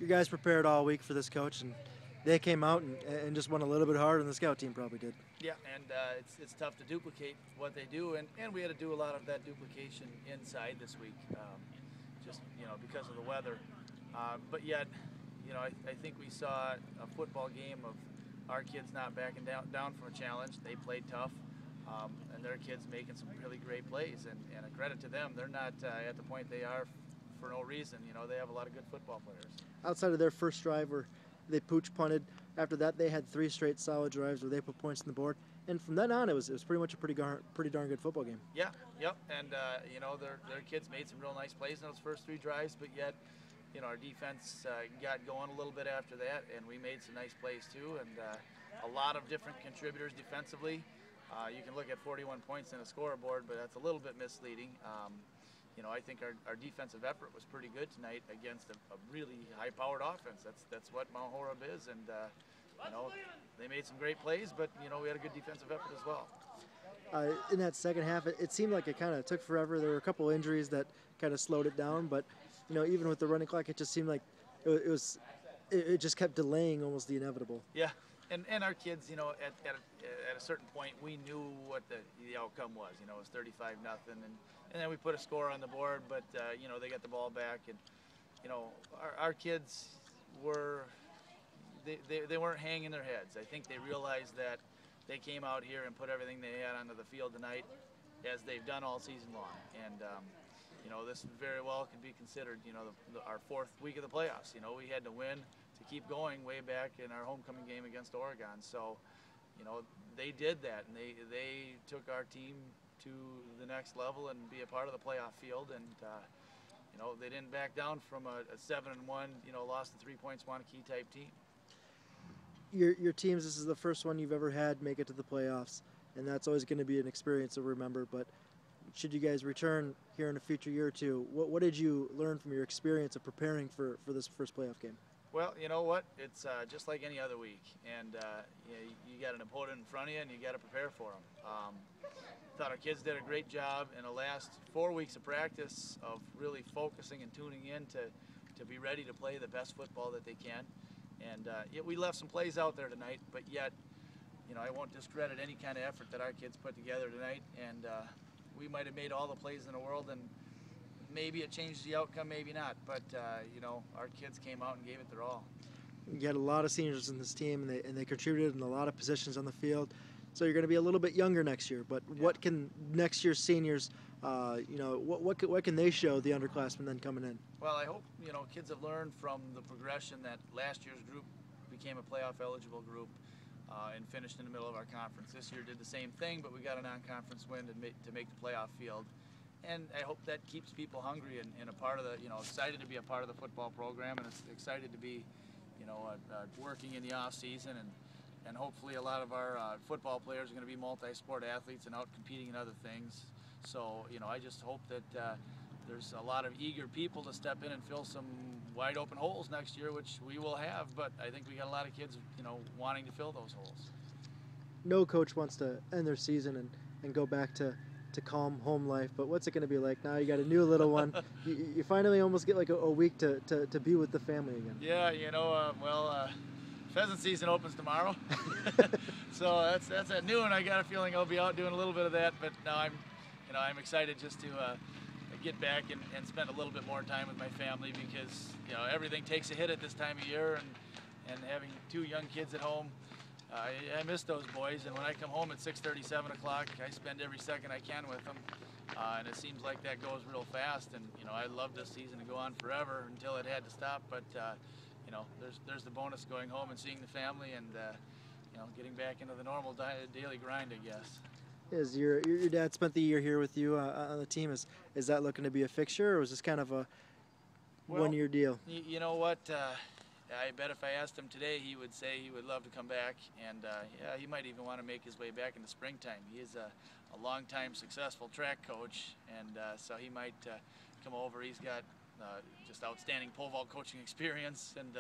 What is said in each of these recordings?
your guys prepared all week for this, Coach, and they came out and just went a little bit harder than the scout team probably did. Yeah, and it's tough to duplicate what they do, and we had to do a lot of that duplication inside this week, just because of the weather. But yet, I think we saw a football game of our kids not backing down from a challenge. They played tough, and their kids making some really great plays, and a credit to them. They're not at the point they are for no reason. They have a lot of good football players. Outside of their first drive where they pooch punted, after that they had 3 straight solid drives where they put points on the board, and from then on it was pretty much a pretty darn good football game. Yeah, yep, and their kids made some real nice plays in those first 3 drives, but yet our defense got going a little bit after that, and we made some nice plays too, and a lot of different contributors defensively. You can look at 41 points in a scoreboard, but that's a little bit misleading. I think our defensive effort was pretty good tonight against a really high-powered offense. That's what Mount Horeb is, and they made some great plays, but we had a good defensive effort as well. In that second half, it seemed like it kind of took forever. There were a couple injuries that kind of slowed it down, but even with the running clock, it just seemed like it just kept delaying almost the inevitable. Yeah, and our kids, at a certain point, we knew what the outcome was. It was 35-0, and then we put a score on the board, but they got the ball back, and our kids they weren't hanging their heads. I think they realized that they came out here and put everything they had onto the field tonight, as they've done all season long, and this very well could be considered our 4th week of the playoffs. We had to win to keep going way back in our homecoming game against Oregon. So they did that, and they took our team to the next level and be a part of the playoff field, and they didn't back down from a 7-1 lost in 3 points Wanakee type team. Your teams, this is the first one you've ever had make it to the playoffs, and that's always going to be an experience to remember. But should you guys return here in a future year or two, what did you learn from your experience of preparing for this first playoff game? Well, you know what? It's just like any other week, and you got an opponent in front of you, and you got to prepare for them. Thought our kids did a great job in the last 4 weeks of practice of really focusing and tuning in to be ready to play the best football that they can. And we left some plays out there tonight, but yet, I won't discredit any kind of effort that our kids put together tonight. And we might have made all the plays in the world, and maybe it changed the outcome, maybe not. But our kids came out and gave it their all. You had a lot of seniors in this team, and they contributed in a lot of positions on the field. So you're going to be a little bit younger next year. But yeah. What can next year's seniors, what can they show the underclassmen then coming in? Well, I hope kids have learned from the progression that last year's group became a playoff eligible group and finished in the middle of our conference. This year did the same thing, but we got a non-conference win to make the playoff field. And I hope that keeps people hungry and a part of the, excited to be a part of the football program, and excited to be, working in the off season, and hopefully a lot of our football players are going to be multi-sport athletes and out competing in other things. So, I just hope that there's a lot of eager people to step in and fill some wide open holes next year, which we will have, but I think we got a lot of kids, wanting to fill those holes. No coach wants to end their season and go back to calm home life, but what's it going to be like now? You got a new little one. you finally almost get like a week to be with the family again. Yeah, pheasant season opens tomorrow, so that's at noon. I got a feeling I'll be out doing a little bit of that, but now I'm excited just to get back and spend a little bit more time with my family, because everything takes a hit at this time of year, and having 2 young kids at home, I miss those boys, and when I come home at 6:30, 7 o'clock, I spend every second I can with them, and it seems like that goes real fast, and I love this season to go on forever until it had to stop, but there's the bonus going home and seeing the family, and getting back into the normal daily grind, I guess. Is your dad spent the year here with you on the team? Is that looking to be a fixture, or was this kind of a one-year deal? You know what? I bet if I asked him today, he would say he would love to come back, and yeah, he might even want to make his way back in the springtime. He is a long-time successful track coach, and so he might come over. He's got just outstanding pole vault coaching experience, and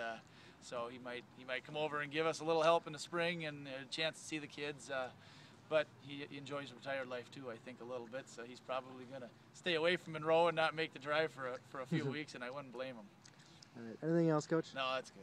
so he might come over and give us a little help in the spring and a chance to see the kids. But he enjoys retired life too, I think, a little bit. So he's probably going to stay away from Monroe and not make the drive for a few weeks, and I wouldn't blame him. All right. Anything else, Coach? No, that's good.